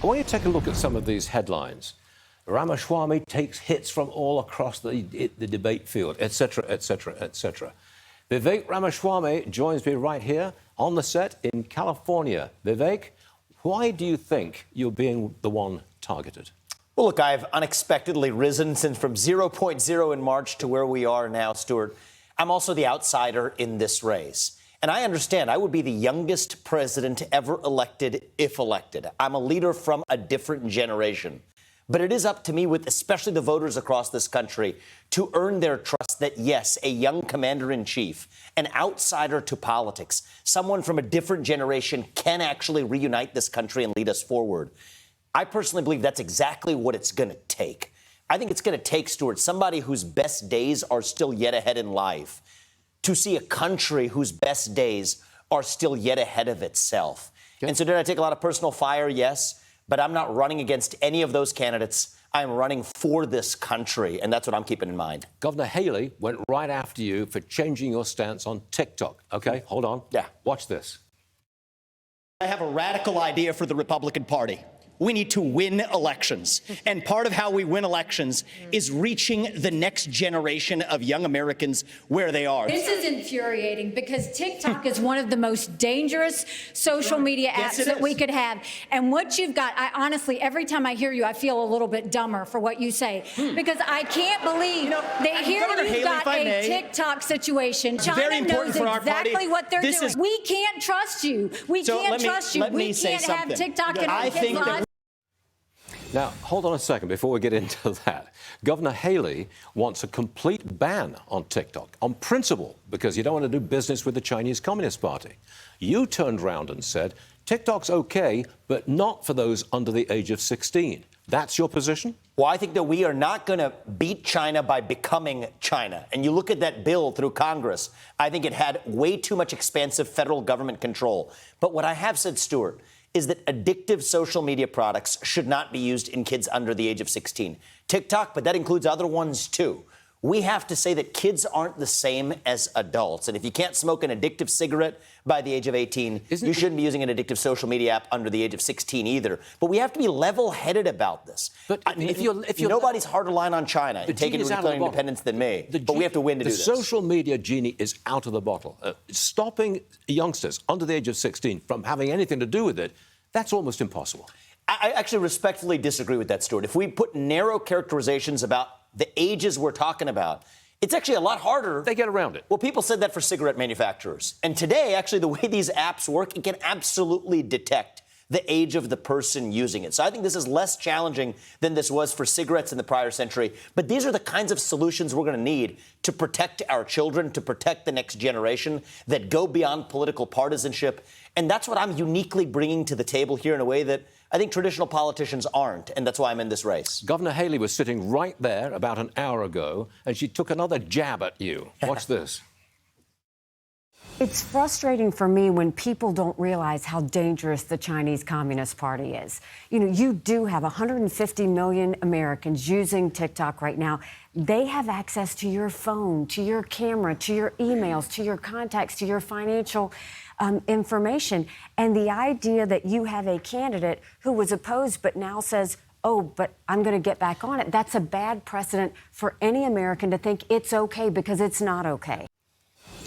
I want you to take a look at some of these headlines. Ramaswamy takes hits from all across the debate field, etc., etc., etc. Vivek Ramaswamy joins me right here on the set in California. Vivek, why do you think you're being the one targeted? Well, look, I've unexpectedly risen from 0.0 in March to where we are now, Stuart. I'm also the outsider in this race. And I understand I would be the youngest president ever elected if elected. I'm a leader from a different generation. But it is up to me, with especially the voters across this country, to earn their trust that, yes, a young commander-in-chief, an outsider to politics, someone from a different generation can actually reunite this country and lead us forward. I personally believe that's exactly what it's going to take. I think it's going to take, Stuart, somebody whose best days are still yet ahead in life, to see a country whose best days are still yet ahead of itself. Okay. And so did I take a lot of personal fire? Yes. But I'm not running against any of those candidates. I'm running for this country, and that's what I'm keeping in mind. Governor Haley went right after you for changing your stance on TikTok. OK, hold on. Yeah. Watch this. I have a radical idea for the Republican Party. We need to win elections. And part of how we win elections is reaching the next generation of young Americans where they are. This is infuriating because TikTok is one of the most dangerous social media apps that we could have. And what you've got, I honestly, every time I hear you, I feel a little bit dumber for what you say. Because I can't believe that here you've got a TikTok situation. China knows exactly what they're doing. We can't trust you. We can't trust you. We can't have TikTok in our kids' lives. Now, hold on a second before we get into that. Governor Haley wants a complete ban on TikTok, on principle, because you don't want to do business with the Chinese Communist Party. You turned around and said, TikTok's okay, but not for those under the age of 16. That's your position? Well, I think that we are not going to beat China by becoming China. And you look at that bill through Congress, I think it had way too much expansive federal government control. But what I have said, Stuart, is that addictive social media products should not be used in kids under the age of 16. TikTok, but that includes other ones too. We have to say that kids aren't the same as adults. And if you can't smoke an addictive cigarette by the age of 18, you shouldn't be using an addictive social media app under the age of 16 either. But we have to be level-headed about this. But if you're nobody's harder line on China and taking declaring independence than me. But we have to win to do this. The social media genie is out of the bottle. Stopping youngsters under the age of 16 from having anything to do with it, that's almost impossible. I actually respectfully disagree with that, Stuart. If we put narrow characterizations about the ages we're talking about, it's actually a lot harder. They get around it. Well, people said that for cigarette manufacturers. And today, actually, the way these apps work, it can absolutely detect the age of the person using it. So I think this is less challenging than this was for cigarettes in the prior century. But these are the kinds of solutions we're going to need to protect our children, to protect the next generation, that go beyond political partisanship. And that's what I'm uniquely bringing to the table here in a way that I think traditional politicians aren't, and that's why I'm in this race. Governor Haley was sitting right there about an hour ago, and she took another jab at you. Watch this. It's frustrating for me when people don't realize how dangerous the Chinese Communist Party is. You know, you do have 150 million Americans using TikTok right now. They have access to your phone, to your camera, to your emails, to your contacts, to your financial information. And the idea that you have a candidate who was opposed but now says, oh, but I'm going to get back on it, that's a bad precedent for any American to think it's okay, because it's not okay.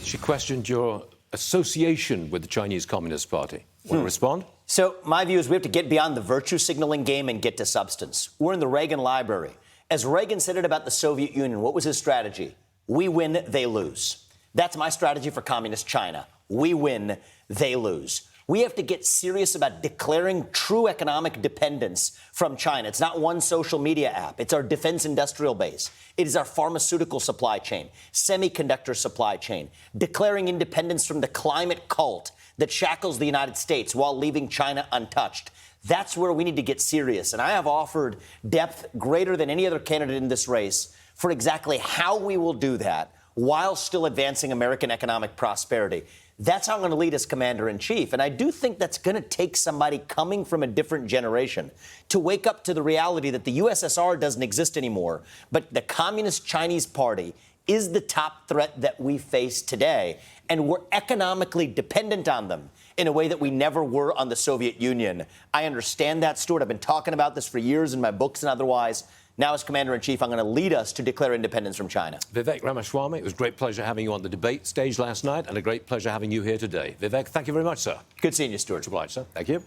She questioned your association with the Chinese Communist Party. Want to respond? So my view is we have to get beyond the virtue signaling game and get to substance. We're in the Reagan Library. As Reagan said it about the Soviet Union, what was his strategy? We win, they lose. That's my strategy for communist China. We win, they lose. We have to get serious about declaring true economic dependence from China. It's not one social media app. It's our defense industrial base. It is our pharmaceutical supply chain, semiconductor supply chain, declaring independence from the climate cult that shackles the United States while leaving China untouched. That's where we need to get serious. And I have offered depth greater than any other candidate in this race for exactly how we will do that while still advancing American economic prosperity. That's how I'm going to lead as commander-in-chief. And I do think that's going to take somebody coming from a different generation to wake up to the reality that the USSR doesn't exist anymore, but the Communist Chinese Party is the top threat that we face today, and we're economically dependent on them. in a way that we never were on the Soviet Union. I understand that, Stuart. I've been talking about this for years in my books and otherwise. Now, as Commander-in-Chief, I'm going to lead us to declare independence from China. Vivek Ramaswamy, it was a great pleasure having you on the debate stage last night and a great pleasure having you here today. Vivek, thank you very much, sir. Good seeing you, Stuart. Much obliged, sir. Thank you.